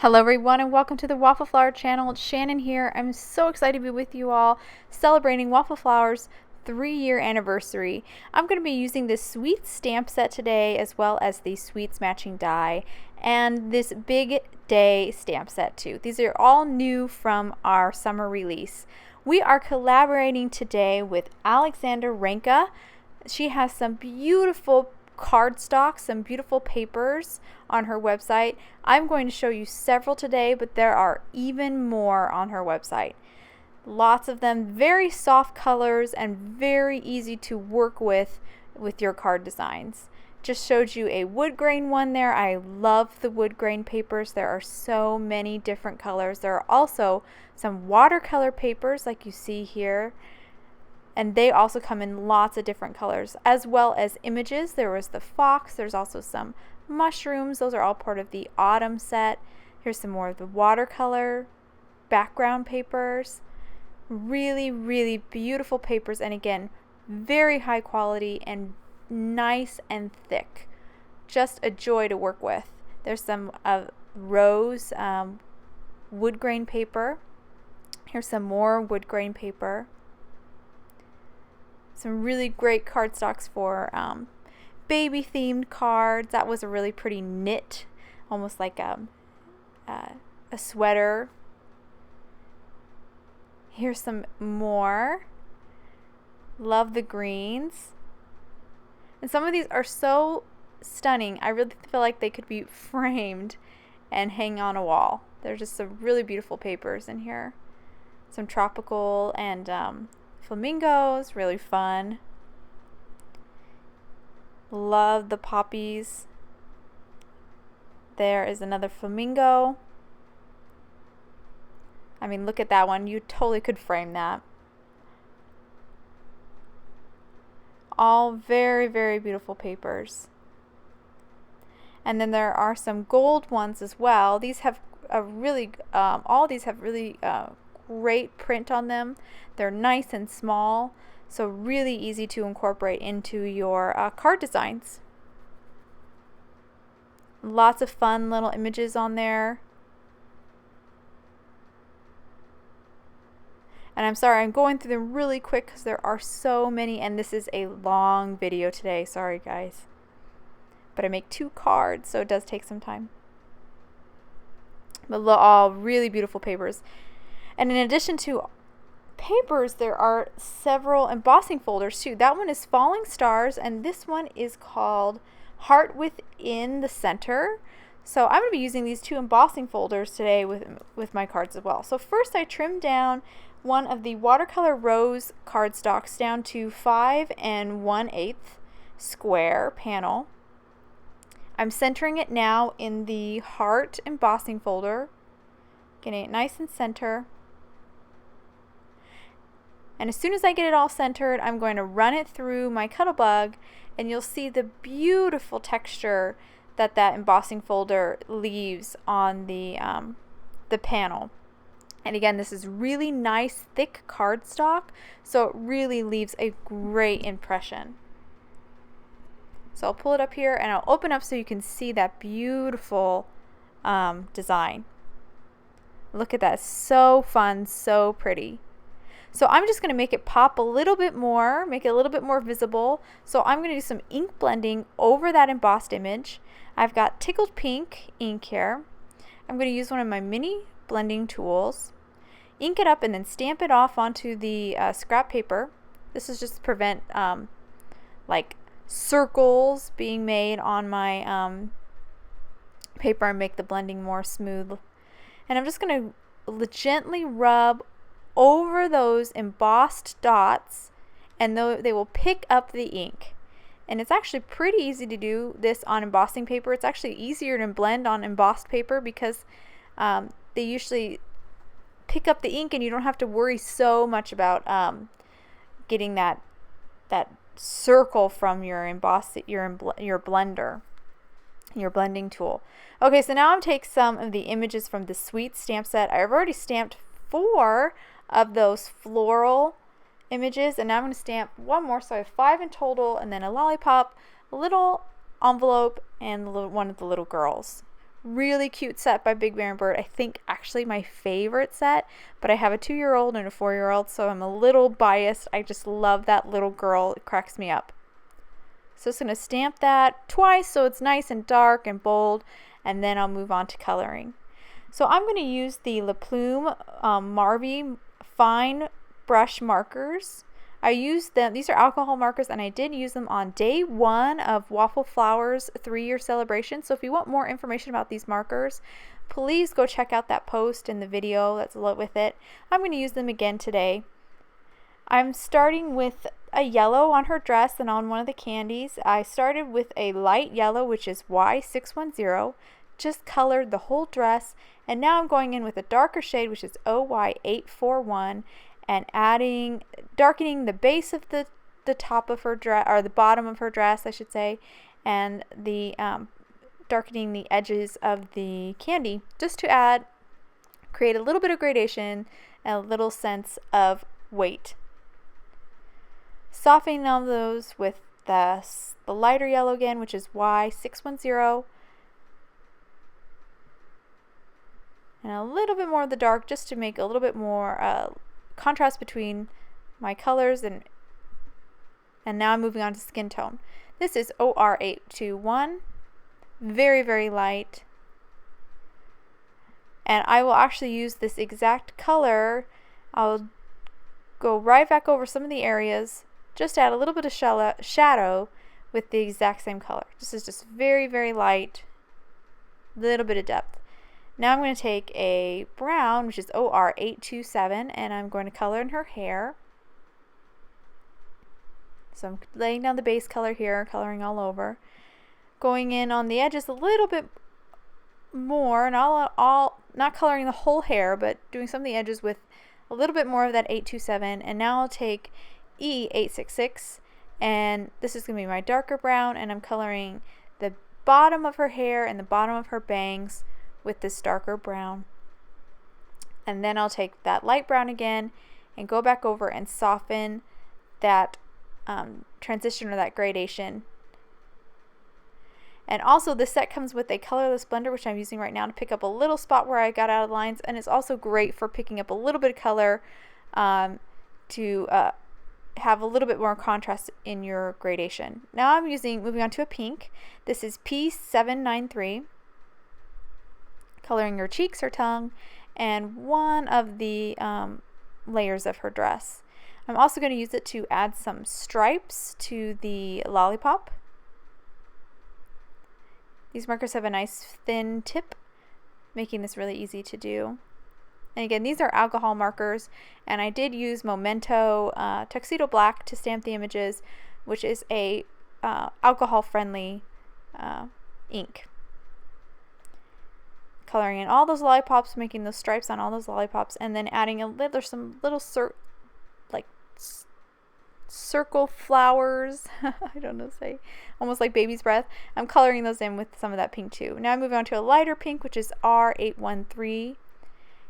Hello everyone and welcome to the Waffle Flower channel. It's Shannon here. I'm so excited to be with you all celebrating Waffle Flower's 3-year anniversary. I'm going to be using this Sweets stamp set today as well as the Sweets matching die and this Big Day stamp set too. These are all new from our summer release. We are collaborating today with Alexandra Renke. She has some beautiful cardstock, some beautiful papers on her website. I'm going to show you several today, but there are even more on her website. Lots of them, very soft colors and very easy to work with your card designs. Just showed you a wood grain one there. I love the wood grain papers. There are so many different colors. There are also some watercolor papers like you see here. And they also come in lots of different colors, as well as images. There was the fox. There's also some mushrooms. Those are all part of the autumn set. Here's some more of the watercolor background papers. Really, really beautiful papers. And again, very high quality and nice and thick. Just a joy to work with. There's some rose wood grain paper. Here's some more wood grain paper. Some really great cardstocks for baby themed cards. That was a really pretty knit, almost like a sweater. Here's some more. Love the greens. And some of these are so stunning. I really feel like they could be framed and hang on a wall. There's just some really beautiful papers in here. Some tropical and flamingos, really fun. Love the poppies. There is another flamingo. I mean, look at that one. You totally could frame that. All very, very beautiful papers. And then there are some gold ones as well. These have a really, all these have really great print on them. They're nice and small, so really easy to incorporate into your card designs. Lots of fun little images on there. And I'm sorry, I'm going through them really quick because there are so many, and this is a long video today. Sorry, guys. But I make 2 cards, so it does take some time. But all really beautiful papers. And in addition to papers, there are several embossing folders too. That one is Falling Stars, and this one is called Heart Within the Center. So I'm going to be using these 2 embossing folders today with my cards as well. So first I trimmed down one of the watercolor rose cardstocks down to 5 1/8 square panel. I'm centering it now in the heart embossing folder, getting it nice and center. And as soon as I get it all centered, I'm going to run it through my Cuttlebug, and you'll see the beautiful texture that embossing folder leaves on the panel. And again, this is really nice, thick cardstock, so it really leaves a great impression. So I'll pull it up here, and I'll open up so you can see that beautiful design. Look at that, it's so fun, so pretty. So I'm just going to make it pop a little bit more, make it a little bit more visible. So I'm going to do some ink blending over that embossed image. I've got Tickled Pink ink here. I'm going to use one of my mini blending tools, ink it up, and then stamp it off onto the scrap paper. This is just to prevent like circles being made on my paper and make the blending more smooth. And I'm just going to gently rub over those embossed dots, and they will pick up the ink. And it's actually pretty easy to do this on embossing paper. It's actually easier to blend on embossed paper because they usually pick up the ink, and you don't have to worry so much about getting that circle from your blender, your blending tool. Okay, so now I'm taking some of the images from the Sweets stamp set. I've already stamped 4 of those floral images, and now I'm going to stamp one more, so I have 5 in total, and then a lollipop, a little envelope, and one of the little girls. really cute set by Big Bear and Bird. I think actually my favorite set, but I have a 2-year-old and a 4-year-old, so I'm a little biased. I just love that little girl. It cracks me up. So it's going to stamp that twice so it's nice and dark and bold, and then I'll move on to coloring. So I'm going to use the Le Plume Marvy fine brush markers. I used them, these are alcohol markers, and I did use them on day 1 of Waffle Flower's 3-year celebration. So if you want more information about these markers, please go check out that post in the video that's with it. I'm going to use them again today. I'm starting with a yellow on her dress and on one of the candies. I started with a light yellow, which is Y610, just colored the whole dress, and now I'm going in with a darker shade, which is OY841, and darkening the base of the top of her dress, or the bottom of her dress, I should say, and the darkening the edges of the candy, just to create a little bit of gradation and a little sense of weight. Softening all those with the lighter yellow again, which is Y610, and a little bit more of the dark, just to make a little bit more contrast between my colors, and now I'm moving on to skin tone. This is OR821, very, very light, and I will actually use this exact color. I'll go right back over some of the areas, just add a little bit of shadow with the exact same color. This is just very, very light, little bit of depth. Now I'm going to take a brown, which is OR827, and I'm going to color in her hair. So I'm laying down the base color here, coloring all over. Going in on the edges a little bit more, and not coloring the whole hair, but doing some of the edges with a little bit more of that 827. And now I'll take E866, and this is going to be my darker brown, and I'm coloring the bottom of her hair and the bottom of her bangs with this darker brown. And then I'll take that light brown again and go back over and soften that transition, or that gradation. And also this set comes with a colorless blender, which I'm using right now to pick up a little spot where I got out of lines, and it's also great for picking up a little bit of color to have a little bit more contrast in your gradation. Now I'm moving on to a pink. This is P793. Coloring her cheeks, her tongue, and one of the layers of her dress. I'm also going to use it to add some stripes to the lollipop. These markers have a nice thin tip, making this really easy to do. And again, these are alcohol markers, and I did use Memento Tuxedo Black to stamp the images, which is a alcohol-friendly ink. Coloring in all those lollipops, making those stripes on all those lollipops, and then adding some little circle flowers. I don't know, say almost like baby's breath. I'm coloring those in with some of that pink too. Now I move on to a lighter pink, which is R813.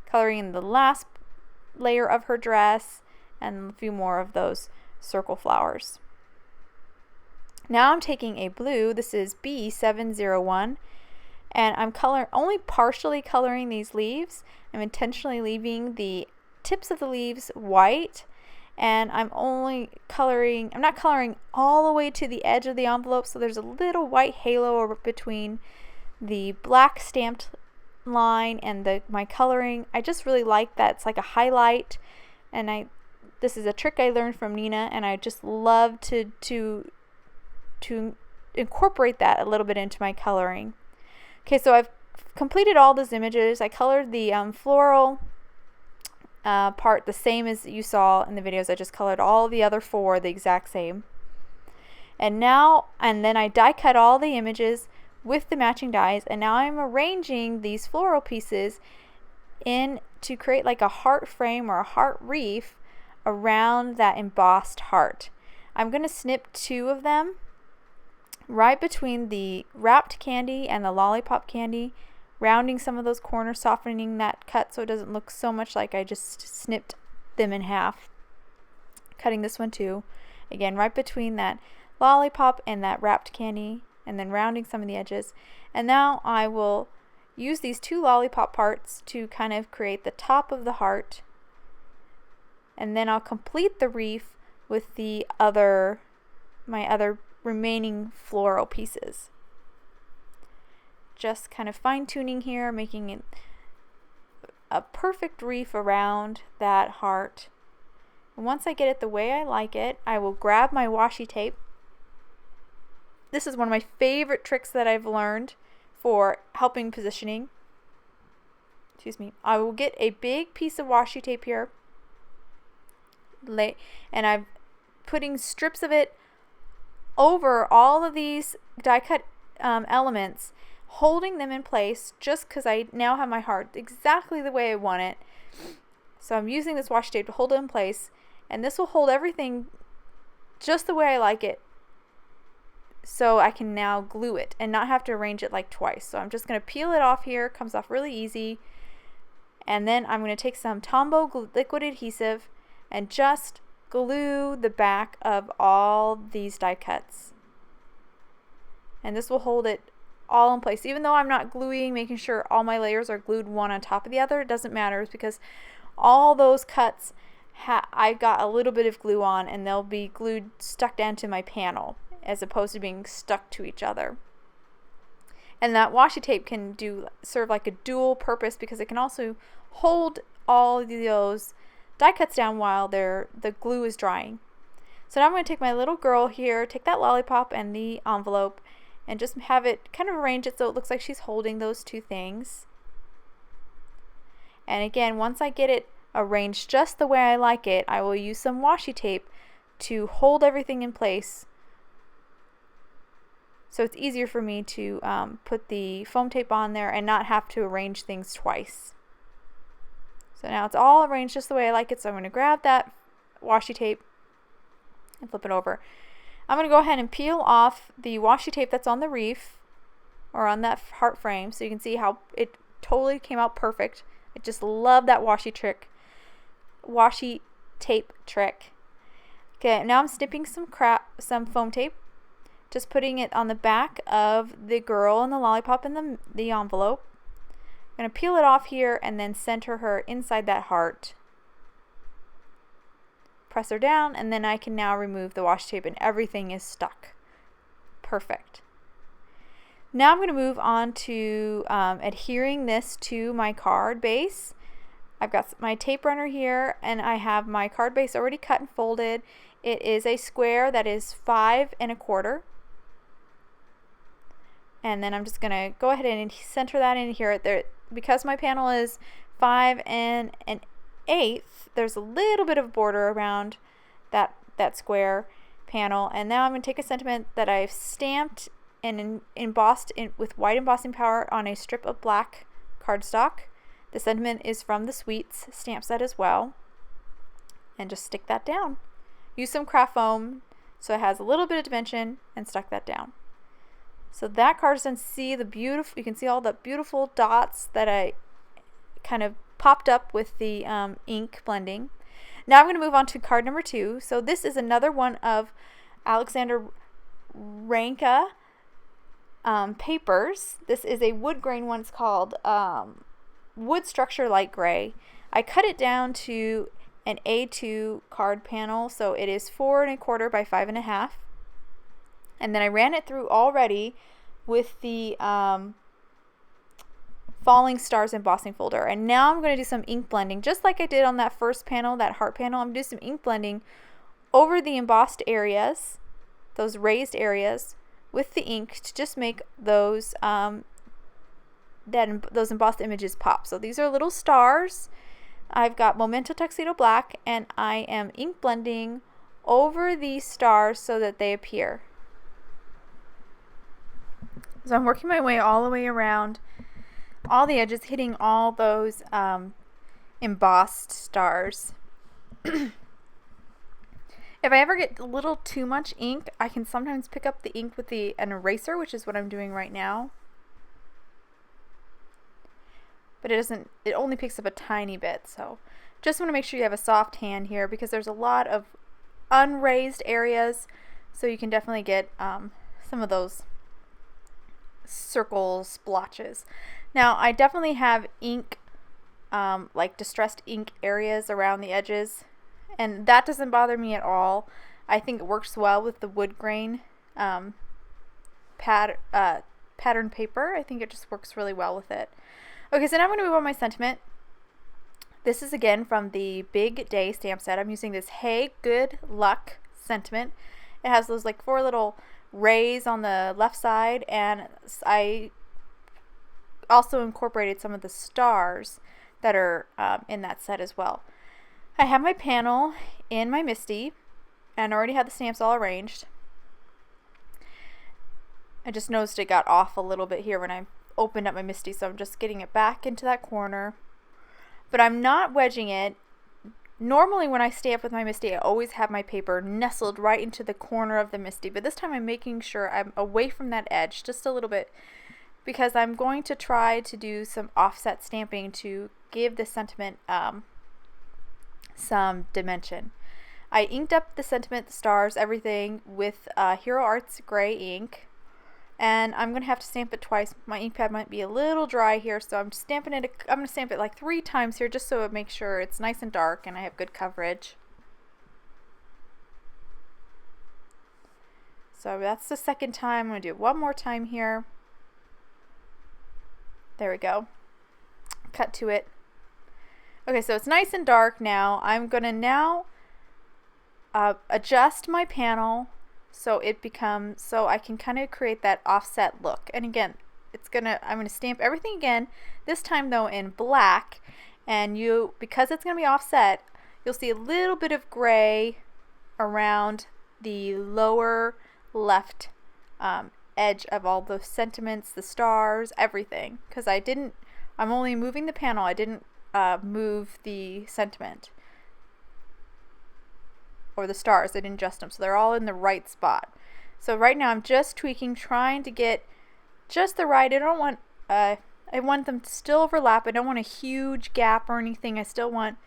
Coloring in the last layer of her dress and a few more of those circle flowers. Now I'm taking a blue. This is B701. And I'm only partially coloring these leaves. I'm intentionally leaving the tips of the leaves white, and I'm not coloring all the way to the edge of the envelope, so there's a little white halo between the black stamped line and my coloring. I just really like that. It's like a highlight, and this is a trick I learned from Nina, and I just love to incorporate that a little bit into my coloring. Okay, so I've completed all those images. I colored the floral part the same as you saw in the videos. I just colored all the other 4 the exact same. And then I die cut all the images with the matching dies, and now I'm arranging these floral pieces in to create like a heart frame or a heart wreath around that embossed heart. I'm going to snip 2 of them right between the wrapped candy and the lollipop candy, rounding some of those corners, softening that cut so it doesn't look so much like I just snipped them in half. Cutting this one too, again right between that lollipop and that wrapped candy, and then rounding some of the edges. And now I will use these two lollipop parts to kind of create the top of the heart, and then I'll complete the wreath with my other remaining floral pieces. Just kind of fine-tuning here, making it a perfect wreath around that heart. And once I get it the way I like it, I will grab my washi tape. This is one of my favorite tricks that I've learned for helping positioning. Excuse me. I will get a big piece of washi tape here, and I'm putting strips of it over all of these die cut elements, holding them in place just because I now have my heart exactly the way I want it. So I'm using this washi tape to hold it in place, and this will hold everything just the way I like it, so I can now glue it and not have to arrange it like twice. So I'm just going to peel it off here. It comes off really easy. And then I'm going to take some Tombow liquid adhesive and just glue the back of all these die cuts. And this will hold it all in place. Even though I'm not gluing, making sure all my layers are glued one on top of the other, it doesn't matter, because all those cuts I got a little bit of glue on, and they'll be glued stuck down to my panel as opposed to being stuck to each other. And that washi tape can serve like a dual purpose, because it can also hold all of those die cuts down while the glue is drying. So now I'm going to take my little girl here, take that lollipop and the envelope, and just have it kind of arrange it so it looks like she's holding those two things. And again, once I get it arranged just the way I like it, I will use some washi tape to hold everything in place, so it's easier for me to put the foam tape on there and not have to arrange things twice. So now it's all arranged just the way I like it, so I'm going to grab that washi tape and flip it over. I'm going to go ahead and peel off the washi tape that's on the wreath, or on that heart frame, so you can see how it totally came out perfect. I just love that washi tape trick. Okay, now I'm snipping some foam tape, just putting it on the back of the girl and the lollipop and the envelope. I'm going to peel it off here and then center her inside that heart. Press her down, and then I can now remove the washi tape and everything is stuck. Perfect. Now I'm going to move on to adhering this to my card base. I've got my tape runner here, and I have my card base already cut and folded. It is a square that is 5 1/4. And then I'm just going to go ahead and center that in here. Because my panel is 5 1/8, there's a little bit of border around that square panel. And now I'm going to take a sentiment that I've stamped and embossed with white embossing powder on a strip of black cardstock. The sentiment is from the Sweets stamp set as well. And just stick that down. Use some craft foam so it has a little bit of dimension, and stuck that down. So that card is done. You can see all the beautiful dots that I kind of popped up with the ink blending. Now I'm going to move on to card number 2. So this is another one of Alexandra Renke papers. This is a wood grain one. It's called Wood Structure Light Gray. I cut it down to an A2 card panel, so it is 4 1/4 by 5 1/2. And then I ran it through already with the Falling Stars embossing folder. And now I'm going to do some ink blending, just like I did on that first panel, that heart panel. I'm going to do some ink blending over the embossed areas, those raised areas, with the ink to just make those those embossed images pop. So these are little stars. I've got Memento Tuxedo Black, and I am ink blending over these stars so that they appear. So I'm working my way all the way around all the edges, hitting all those embossed stars. If I ever get a little too much ink, I can sometimes pick up the ink with an eraser, which is what I'm doing right now. But it only picks up a tiny bit, so just want to make sure you have a soft hand here, because there's a lot of unraised areas, so you can definitely get some of those circle splotches. Now I definitely have ink, like distressed ink areas around the edges, and that doesn't bother me at all. I think it works well with the wood grain pattern paper. I think it just works really well with it. Okay, so now I'm going to move on my sentiment. This is again from the Big Day stamp set. I'm using this Hey Good Luck sentiment. It has those like 4 little rays on the left side, and I also incorporated some of the stars that are in that set as well. I have my panel in my MISTI and already had the stamps all arranged. I just noticed it got off a little bit here when I opened up my MISTI, so I'm just getting it back into that corner. But I'm not wedging it. Normally when I stamp with my MISTI, I always have my paper nestled right into the corner of the MISTI, but this time I'm making sure I'm away from that edge just a little bit, because I'm going to try to do some offset stamping to give the sentiment some dimension. I inked up the sentiment, the stars, everything with Hero Arts gray ink. And I'm going to have to stamp it twice. My ink pad might be a little dry here, so I'm stamping it. I'm going to stamp it like 3 times here just so it makes sure it's nice and dark and I have good coverage. So that's the second time. I'm going to do it one more time here. There we go. Cut to it. Okay, so it's nice and dark now. I'm going to now adjust my panel so it becomes, so I can kind of create that offset look. And again, I'm gonna stamp everything again, this time though in black, and because it's gonna be offset, you'll see a little bit of gray around the lower left edge of all the sentiments, the stars, everything, because I'm only moving the panel, I didn't move the sentiment or the stars. I didn't adjust them, so they're all in the right spot. So right now I'm just tweaking, trying to get just the right. I want them to still overlap. I don't want a huge gap or anything. I still want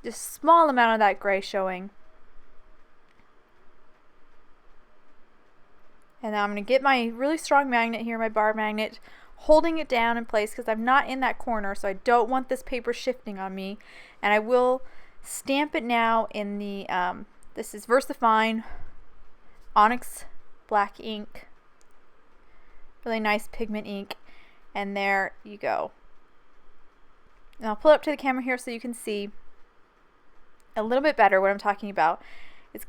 just a small amount of that gray showing. And now I'm going to get my really strong magnet here, my bar magnet, holding it down in place because I'm not in that corner, so I don't want this paper shifting on me. And I will stamp it now in the, this is VersaFine Onyx black ink. Really nice pigment ink. And there you go. And I'll pull it up to the camera here so you can see a little bit better what I'm talking about.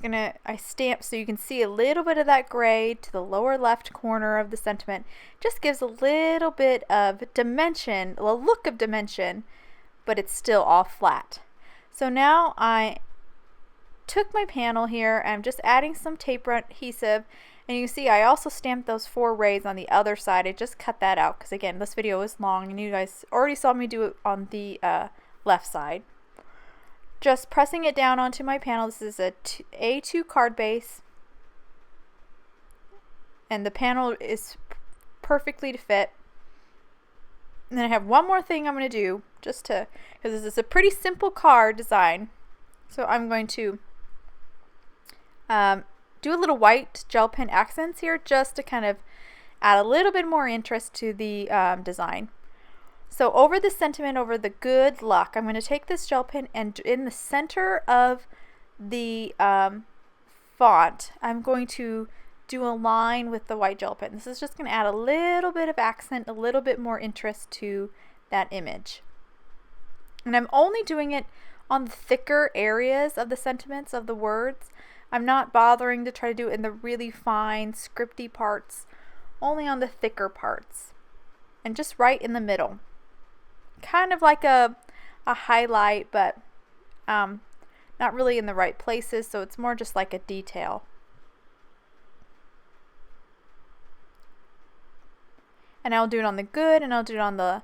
I stamp so you can see a little bit of that gray to the lower left corner of the sentiment. Just gives a little bit of dimension, a look of dimension, but it's still all flat. So now I took my panel here, I'm just adding some tape adhesive, and you can see I also stamped those 4 rays on the other side. I just cut that out because again this video is long and you guys already saw me do it on the left side. Just pressing it down onto my panel. This is a A2 card base, and the panel is perfectly to fit. And then I have one more thing I'm going to do, just to, because this is a pretty simple card design. So I'm going to do a little white gel pen accents here just to kind of add a little bit more interest to the design. So over the sentiment, over the good luck, I'm going to take this gel pen and in the center of the font, I'm going to do a line with the white gel pen. This is just going to add a little bit of accent, a little bit more interest to that image. And I'm only doing it on the thicker areas of the sentiments of the words. I'm not bothering to try to do it in the really fine scripty parts, only on the thicker parts. And just right in the middle. Kind of like a highlight, but not really in the right places, so it's more just like a detail. And I'll do it on the good, and I'll do it on the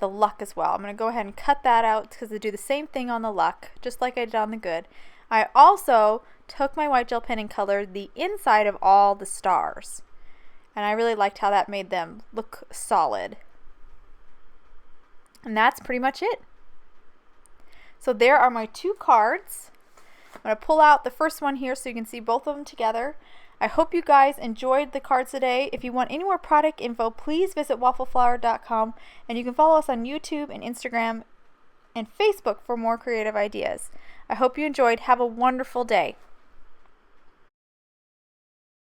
luck as well. I'm going to go ahead and cut that out because I do the same thing on the luck, just like I did on the good. I also took my white gel pen and colored the inside of all the stars. And I really liked how that made them look solid. And that's pretty much it. So there are my 2 cards. I'm going to pull out the first one here so you can see both of them together. I hope you guys enjoyed the cards today. If you want any more product info, please visit waffleflower.com, and you can follow us on YouTube and Instagram and Facebook for more creative ideas. I hope you enjoyed. Have a wonderful day.